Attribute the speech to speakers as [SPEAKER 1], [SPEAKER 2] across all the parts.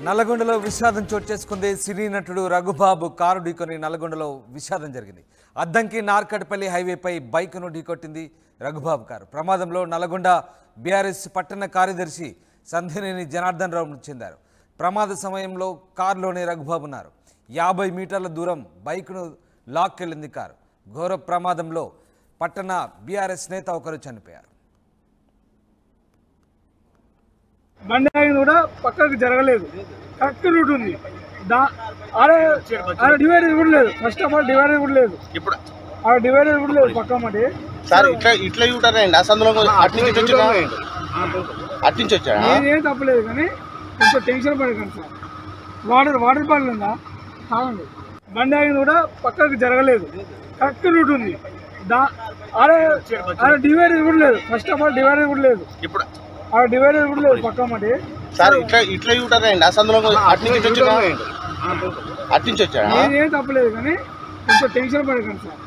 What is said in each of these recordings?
[SPEAKER 1] నల్లగొండలో విషాదం చోటు చేసుకుంది. సినీ నటుడు రఘుబాబు కారు ఢీకొని నల్లగొండలో విషాదం జరిగింది. అద్దంకి నార్కట్పల్లి హైవేపై బైక్ను ఢీకొట్టింది రఘుబాబు కారు. ప్రమాదంలో నల్లగొండ బీఆర్ఎస్ పట్టణ కార్యదర్శి సంధినేని జనార్దన్ రావు మృతి చెందారు. ప్రమాద సమయంలో కారులోనే రఘుబాబు ఉన్నారు. 50 మీటర్ల దూరం బైక్ను లాక్కెళ్లింది కారు. ఘోర ప్రమాదంలో పట్టణ బీఆర్ఎస్ నేత ఒకరు చనిపోయారు.
[SPEAKER 2] బండి ఆగింది కూడా పక్కకు జరగలేదు, కరెక్ట్ రూట్ ఉంది. డివైడర్ కూడా లేదు. ఫస్ట్ ఆఫ్ ఆల్ డివైడర్ కూడా లేదు. ఇప్పుడు ఆ డివైడర్ కూడా లేదు పక్క మాట.
[SPEAKER 3] సార్ ఇట్లా చూడారండి. అసలు అట్నుంచి వచ్చాడు.
[SPEAKER 2] ఏం తప్పలేదు కానీ కొంచెం టెన్షన్ పడకండి సార్. వాటర్ బాటిల్ ఉందా కావండి. బండి ఆగింది కూడా పక్కకు జరగలేదు, కరెక్ట్ రూట్ ఉంది. డివైడర్ కూడా లేదు. ఫస్ట్ ఆఫ్ ఆల్ డివైడర్ కూడా లేదు. ఇప్పుడు ఆ డివైడర్ కూడా లేదు పక్క మాట.
[SPEAKER 3] సార్ ఇట్లా చూడారండి. అసలు అట్నుంచి వచ్చాడు.
[SPEAKER 2] ఏం తప్పలేదు కానీ కొంచెం టెన్షన్ పడకండి సార్.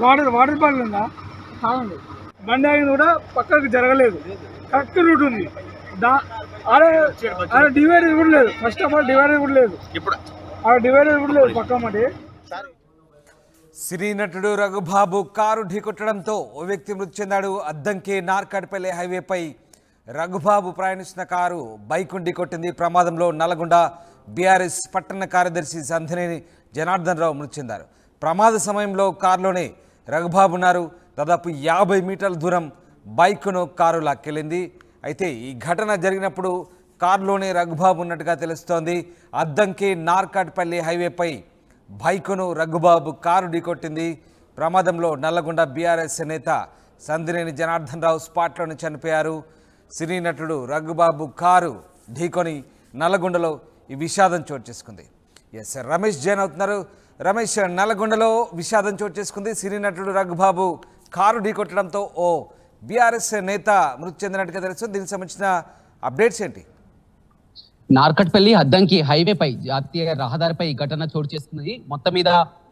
[SPEAKER 2] వాటర్ బాటిల్ ఉందా కావండి. బండి ఆగింది కూడా పక్కకు జరగలేదు, కరెక్ట్ రూట్ ఉంది. డివైడర్ కూడా లేదు. ఫస్ట్ ఆఫ్ ఆల్ డివైడర్ కూడా లేదు. ఇప్పుడు ఆ డివైడర్ కూడా లేదు పక్క మాట.
[SPEAKER 1] సినీ నటుడు రఘుబాబు కారు ఢీకొట్టడంతో ఓ వ్యక్తి మృతి చెందాడు. అద్దంకి నార్కట్పల్లి హైవేపై రఘుబాబు ప్రయాణిస్తున్న కారు బైక్ను ఢీకొట్టింది. ప్రమాదంలో నల్లగొండ బీఆర్ఎస్ పట్టణ కార్యదర్శి సంధినేని జనార్దన్ రావు మృతి చెందారు. ప్రమాద సమయంలో కారులోనే రఘుబాబు ఉన్నారు. దాదాపు 50 మీటర్ల దూరం బైక్ను కారు లాక్కెళ్ళింది. అయితే ఈ ఘటన జరిగినప్పుడు కారులోనే రఘుబాబు ఉన్నట్టుగా తెలుస్తోంది. అద్దంకి నార్కట్పల్లి హైవేపై బైకును రఘుబాబు కారు ఢీకొట్టింది. ప్రమాదంలో నల్లగొండ బీఆర్ఎస్ నేత సంధినేని జనార్దన్ రావు స్పాట్లోనే చనిపోయారు. సినీ నటుడు రఘుబాబు కారు ఢీకొని నల్లగొండలో ఈ విషాదం చోటు చేసుకుంది. ఎస్ రమేష్ జైన్ అవుతున్నారు. రమేష్, నల్లగొండలో విషాదం చోటు చేసుకుంది. సినీ నటుడు రఘుబాబు కారు ఢీకొట్టడంతో ఓ బీఆర్ఎస్ నేత మృతి చెందినట్టుగా తెలుస్తుంది. దీనికి సంబంధించిన అప్డేట్స్ ఏంటి?
[SPEAKER 4] నార్కట్పల్లి అద్దంకి హైవేపై జాతీయ రహదారిపై ఈ ఘటన చోటు చేసుకుంది. మొత్తం మీద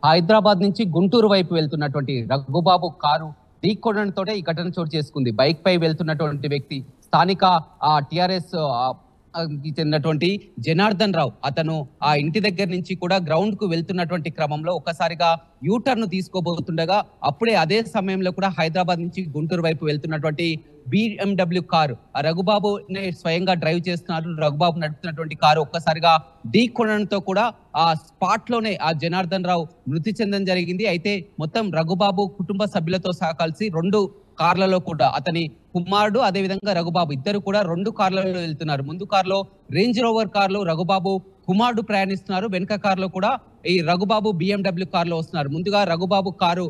[SPEAKER 4] హైదరాబాద్ నుంచి గుంటూరు వైపు వెళ్తున్నటువంటి రఘుబాబు కారు ఢీకొనడంతో ఈ ఘటన చోటు చేసుకుంది. బైక్ పై వెళ్తున్నటువంటి వ్యక్తి స్థానిక టిఆర్ఎస్ చెందినటువంటి జనార్దన్ రావు. అతను ఆ ఇంటి దగ్గర నుంచి కూడా గ్రౌండ్ కు వెళ్తున్నటువంటి క్రమంలో ఒక్కసారిగా యూటర్న్ తీసుకోబోతుండగా అప్పుడే అదే సమయంలో కూడా హైదరాబాద్ నుంచి గుంటూరు వైపు వెళ్తున్నటువంటి BMW కారు రఘుబాబు స్వయంగా డ్రైవ్ చేస్తున్నారు. రఘుబాబు నడుపుతున్నటువంటి కారు ఒక్కసారిగా ఢీకొనడంతో కూడా ఆ స్పాట్ లోనే ఆ జనార్దన్ రావు మృతి చెందడం జరిగింది. అయితే మొత్తం రఘుబాబు కుటుంబ సభ్యులతో సహా కలిసి 2 కార్లలో కూడా అతని కుమారుడు అదే విధంగా రఘుబాబు ఇద్దరు కూడా 2 కార్లలో వెళ్తున్నారు. ముందు కారులో రేంజ్ రోవర్ కారులో రఘుబాబు కుమారుడు ప్రయాణిస్తున్నారు. వెనుక కారులో కూడా ఈ రఘుబాబు BMW కారులో వస్తున్నారు. ముందుగా రఘుబాబు కారు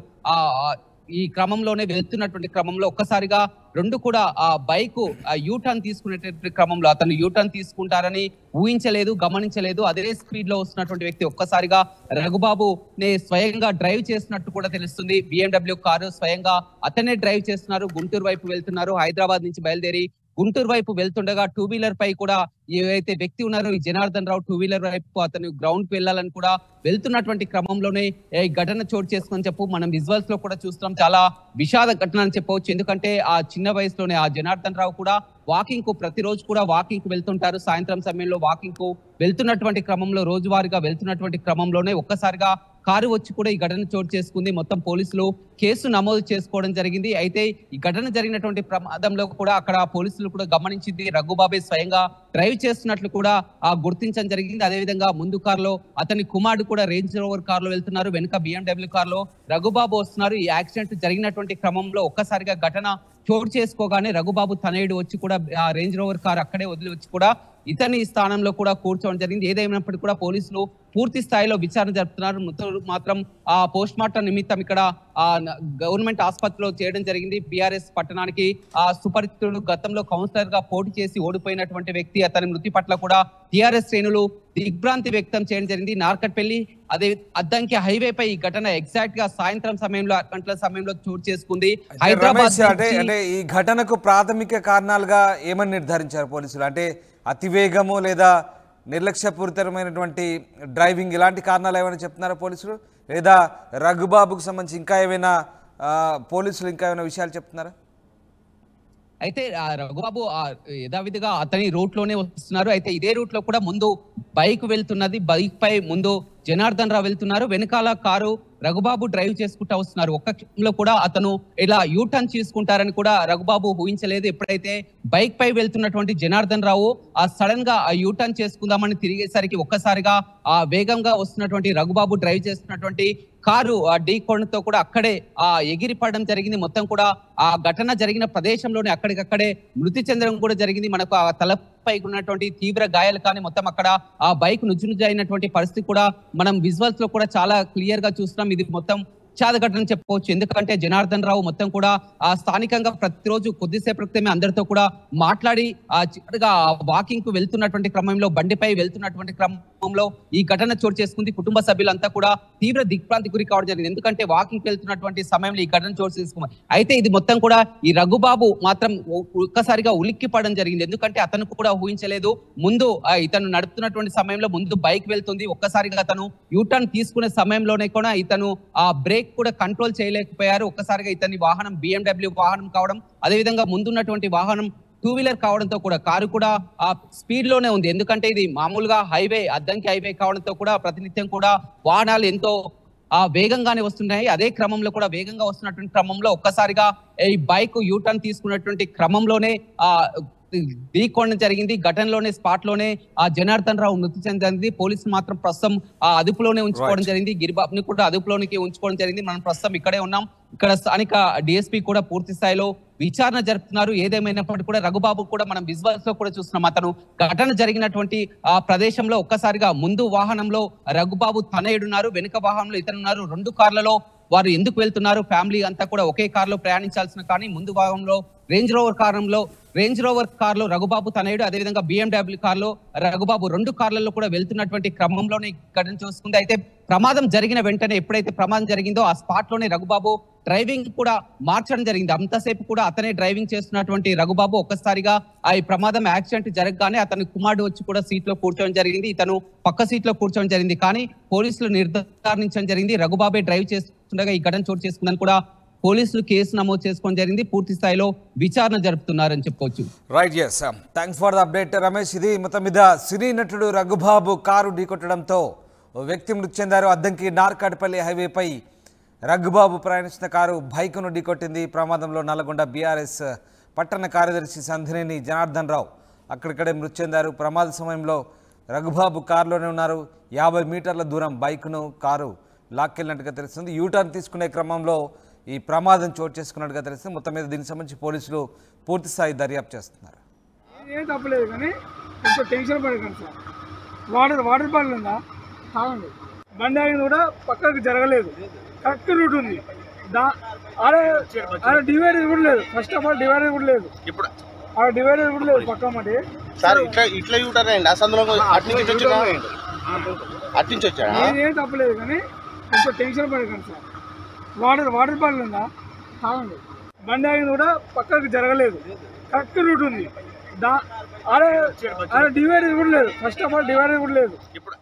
[SPEAKER 4] ఈ క్రమంలోనే వెళ్తున్నటువంటి క్రమంలో ఒక్కసారిగా 2 కూడా ఆ బైక్ యూటర్న్ తీసుకునేటువంటి క్రమంలో అతను యూటర్న్ తీసుకుంటారని ఊహించలేదు, గమనించలేదు. అదే స్పీడ్ లో వస్తున్నటువంటి వ్యక్తి ఒక్కసారిగా రఘుబాబు స్వయంగా డ్రైవ్ చేస్తున్నట్టు కూడా తెలుస్తుంది. BMW కారు స్వయంగా అతనే డ్రైవ్ చేస్తున్నారు. గుంటూరు వైపు వెళ్తున్నారు. హైదరాబాద్ నుంచి బయలుదేరి గుంటూరు వైపు వెళ్తుండగా 2 వీలర్ పై కూడా ఏవైతే వ్యక్తి ఉన్నారో ఈ జనార్దన్ రావు 2 వీలర్ వైపు అతను గ్రౌండ్ కు వెళ్ళాలని కూడా వెళ్తున్నటువంటి క్రమంలోనే ఈ ఘటన చోటు చేసుకొని మనం విజువల్స్ లో కూడా చూస్తున్నాం. చాలా విషాద ఘటన అని చెప్పవచ్చు. ఎందుకంటే ఆ చిన్న వయసులోనే ఆ జనార్దన్ రావు కూడా వాకింగ్ కు ప్రతిరోజు కూడా వాకింగ్ కు వెళ్తుంటారు. సాయంత్రం సమయంలో వాకింగ్ కు వెళ్తున్నటువంటి క్రమంలో రోజువారీగా వెళ్తున్నటువంటి క్రమంలోనే ఒక్కసారిగా కారు వచ్చి కూడా ఈ ఘటన చోటు చేసుకుంది. మొత్తం పోలీసులు కేసు నమోదు చేసుకోవడం జరిగింది. అయితే ఈ ఘటన జరిగినటువంటి ప్రమాదంలో కూడా అక్కడ పోలీసులు కూడా గమనించింది రఘుబాబే స్వయంగా డ్రైవ్ చేస్తున్నట్లు కూడా గుర్తించడం జరిగింది. అదేవిధంగా ముందు కారులో అతని కుమారుడు కూడా రేంజ్ రోవర్ కారులో వెళ్తున్నారు. వెనుక BMW కారులో రఘుబాబు వస్తున్నారు. ఈ యాక్సిడెంట్ జరిగినటువంటి క్రమంలో ఒక్కసారిగా ఘటన చోటు చేసుకోగానే రఘుబాబు తనయుడు వచ్చి కూడా రేంజ్ రోవర్ కారు అక్కడే వదిలి వచ్చి కూడా ఇతని స్థానంలో కూడా కూర్చోవడం జరిగింది. ఏదైనప్పటికీ కూడా పోలీసులు పూర్తి స్థాయిలో విచారణ జరుపుతున్నారు. మాత్రం ఆ పోస్ట్ మార్టం నిమిత్తం ఇక్కడ గవర్నమెంట్ ఆసుపత్రిలో చేయడం జరిగింది. బీఆర్ఎస్ పట్టణానికి సుపరిచితుడు, గతంలో కౌన్సిలర్ గా పోటీ చేసి ఓడిపోయినటువంటి వ్యక్తి. అతని మృతి పట్ల కూడా టీఆర్ఎస్ శ్రేణులు దిగ్భ్రాంతి వ్యక్తం చేయడం జరిగింది. నార్కట్పల్లి అదే అద్దంకి హైవేపై ఈ ఘటన ఎగ్జాక్ట్ గా సాయంత్రం సమయంలో గంటల సమయంలో చోటు చేసుకుంది. హైదరాబాద్
[SPEAKER 1] అంటే ఈ ఘటనకు ప్రాథమిక కారణాలుగా ఏమని నిర్ధారించారు పోలీసులు? అంటే అతివేగము లేదా నిర్లక్ష్యపూరితమైనటువంటి డ్రైవింగ్ ఇలాంటి కారణాలు ఏమైనా చెప్తున్నారా పోలీసులు? లేదా రఘుబాబుకు సంబంధించి ఇంకా ఏమైనా పోలీసులు ఇంకా ఏమైనా విషయాలు చెప్తున్నారా?
[SPEAKER 4] అయితే రఘుబాబు యథావిధిగా అతని రూట్ లోనే వస్తున్నారు. అయితే ఇదే రూట్ లో కూడా ముందు బైక్ వెళ్తున్నది, బైక్ పై ముందు జనార్దన్ రావు వెళ్తున్నారు, వెనకాల కారు రఘుబాబు డ్రైవ్ చేసుకుంటూ వస్తున్నారు. ఒక్క క్షణంలో కూడా అతను ఇలా యూటర్న్ చేసుకుంటారని కూడా రఘుబాబు ఊహించలేదు. ఎప్పుడైతే బైక్ పై వెళ్తున్నటువంటి జనార్దన్ రావు సడన్ గా యూటర్న్ చేసుకుందామని తిరిగేసరికి ఒక్కసారిగా వేగంగా వస్తున్నటువంటి రఘుబాబు డ్రైవ్ చేస్తున్నటువంటి కారు ఢీకొనడంతో కూడా అక్కడే ఎగిరి పడడం జరిగింది. మొత్తం కూడా ఆ ఘటన జరిగిన ప్రదేశంలోనే అక్కడికక్కడే మృతి చెందడం కూడా జరిగింది. మనకు ఆ తలపై ఉన్నటువంటి తీవ్ర గాయాలు కానీ మొత్తం అక్కడ ఆ బైక్ నుజ్జు అయినటువంటి పరిస్థితి కూడా మనం విజువల్స్ లో కూడా చాలా క్లియర్ గా చూస్తున్నాం. ఇది మొత్తం ఘటన చెప్పుకోవచ్చు. ఎందుకంటే జనార్దన్ రావు మొత్తం కూడా స్థానికంగా ప్రతిరోజు కొద్దిసేపు క్రితమే అందరితో కూడా మాట్లాడి చివరిగా వాకింగ్ కు వెళ్తున్నటువంటి క్రమంలో, బండిపై వెళ్తున్నటువంటి క్రమంలో ఈ ఘటన చోటు చేసుకుంది. కుటుంబ సభ్యులంతా కూడా తీవ్ర దిగ్భ్రాంతి గురి కావడం జరిగింది. ఎందుకంటే వాకింగ్ వెళ్తున్నటువంటి సమయంలో ఈ ఘటన చోటు చేసుకున్నారు. అయితే ఇది మొత్తం కూడా ఈ రఘుబాబు మాత్రం ఒక్కసారిగా ఉలిక్కి పడడం జరిగింది. ఎందుకంటే అతను కూడా ఊహించలేదు. ముందు ఇతను నడుపుతున్నటువంటి సమయంలో ముందు బైక్ వెళ్తుంది, ఒక్కసారిగా అతను యూటర్న్ తీసుకునే సమయంలోనే కూడా ఇతను ఆ బ్రేక్ కూడా కంట్రోల్ చేయలేకపోయారు. ఒక్కసారిగా ఇతని వాహనం BMW వాహనం కావడం, అదేవిధంగా ముందున్నటువంటి వాహనం 2 వీలర్ కావడంతో కూడా కారు కూడా ఆ స్పీడ్ లోనే ఉంది. ఎందుకంటే ఇది మామూలుగా హైవే, అద్దంకి హైవే కావడంతో కూడా ప్రతినిత్యం కూడా వాహనాలు ఎంతో వేగంగానే వస్తున్నాయి. అదే క్రమంలో కూడా వేగంగా వస్తున్నటువంటి క్రమంలో ఒక్కసారిగా ఈ బైక్ యూటర్న్ తీసుకున్నటువంటి క్రమంలోనే ఢీకొనడం జరిగింది. ఘటనలోనే స్పాట్ లోనే జనార్దన్ రావు మృతి చెందింది. పోలీసులు మాత్రం ప్రస్తుతం అదుపులోనే ఉంచుకోవడం జరిగింది. గిరిబాబుని కూడా అదుపులోనికి ఉంచుకోవడం జరిగింది. మనం ప్రస్తుతం ఇక్కడే ఉన్నాం. ఇక్కడ స్థానిక DSP కూడా పూర్తి స్థాయిలో విచారణ జరుపుతున్నారు. ఏదేమైనప్పటికీ కూడా రఘుబాబు కూడా మనం విజువల్స్ లో కూడా చూస్తున్నాం. అతను ఘటన జరిగినటువంటి ప్రదేశంలో ఒక్కసారిగా ముందు వాహనంలో రఘుబాబు తనయుడున్నారు, వెనుక వాహనంలో ఇతనున్నారు. 2 కార్లలో వారు ఎందుకు వెళ్తున్నారు, ఫ్యామిలీ అంతా కూడా ఒకే కారులో ప్రయాణించాల్సిన, కానీ ముందు భాగంలో రేంజ్ రోవర్ కారులో రఘుబాబు తనయుడు, అదేవిధంగా BMW కారులో రఘుబాబు 2 కార్లలో కూడా వెళ్తున్నటువంటి క్రమంలోనే ఘటన చూసుకుంది. అయితే ప్రమాదం జరిగిన వెంటనే ఎప్పుడైతే ప్రమాదం జరిగిందో ఆ స్పాట్ లోనే రఘుబాబు డ్రైవింగ్ కూడా మార్చడం జరిగింది. అంతసేపు కూడా అతనే డ్రైవింగ్ చేస్తున్నటువంటి రఘుబాబు ఒక్కసారిగా ఈ ప్రమాదం యాక్సిడెంట్ జరగగానే అతని కుమారుడు వచ్చి కూడా సీట్ లో కూర్చోవడం జరిగింది. ఇతను పక్క సీట్ లో కూర్చోవడం జరిగింది. కానీ పోలీసులు నిర్ధారించడం జరిగింది రఘుబాబే డ్రైవ్ చేస్తుండగా ఈ ఘటన చోటు చేసుకుందని కూడా పోలీసులు కేసు నమోదు చేసుకోవడం జరిగింది. పూర్తి స్థాయిలో విచారణ జరుపుతున్నారని చెప్పుకోవచ్చు.
[SPEAKER 1] Right, yes, thanks for the update Ramesh. ఇది మొత్తం మీద సినీ నటుడు రఘుబాబు కారు ఢీకొట్టడంతో ఓ వ్యక్తి మృతి చెందారు. అద్దంకి నార్కాట్పల్లి హైవేపై రఘుబాబు ప్రయాణిస్తున్న కారు బైకును ఢీకొట్టింది. ప్రమాదంలో నల్గొండ BRS పట్టణ కార్యదర్శి సంధినేని జనార్దన్ రావు అక్కడిక్కడే మృతి చెందారు. ప్రమాద సమయంలో రఘుబాబు కారులోనే ఉన్నారు. 50 మీటర్ల దూరం బైకును కారు లాక్కెళ్ళినట్టుగా తెలుస్తుంది. యూటర్న్ తీసుకునే క్రమంలో ఈ ప్రమాదం చోటు చేసుకున్నట్టుగా తెలుస్తుంది. మొత్తం మీద దీనికి సంబంధించి పోలీసులు పూర్తి స్థాయి దర్యాప్తు చేస్తున్నారు.
[SPEAKER 2] ఏం తప్పలేదు, కానీ కొంచెం టెన్షన్ పడకండి సార్. వాటర్ బాటిల్ ఉందా కాదండి, బండి ఆగింది కూడా పక్కకు జరగలేదు, కరెక్ట్ రూట్ ఉంది. డివైడర్ కూడా లేదు. ఫస్ట్ ఆఫ్ ఆల్ డివైడర్ కూడా లేదు.
[SPEAKER 3] ఇప్పుడు
[SPEAKER 2] డివైడర్ కూడా లేదు పక్క మాట.
[SPEAKER 3] సార్ ఇట్లా యూటర్ అయ్యండి ఆ సందులో అట్నుంచి వచ్చాడా?
[SPEAKER 2] ఏం తప్పలేదు, కానీ కొంచెం టెన్షన్ పడకండి సార్. వాటర్ బాటిల్ ఉందా కాదండి, బండి ఆగింది కూడా పక్కకు జరగలేదు, కరెక్ట్ రూట్ ఉంది. డివైడర్ కూడా లేదు. ఫస్ట్ ఆఫ్ ఆల్ డివైడర్ కూడా లేదు.
[SPEAKER 3] ఇప్పుడు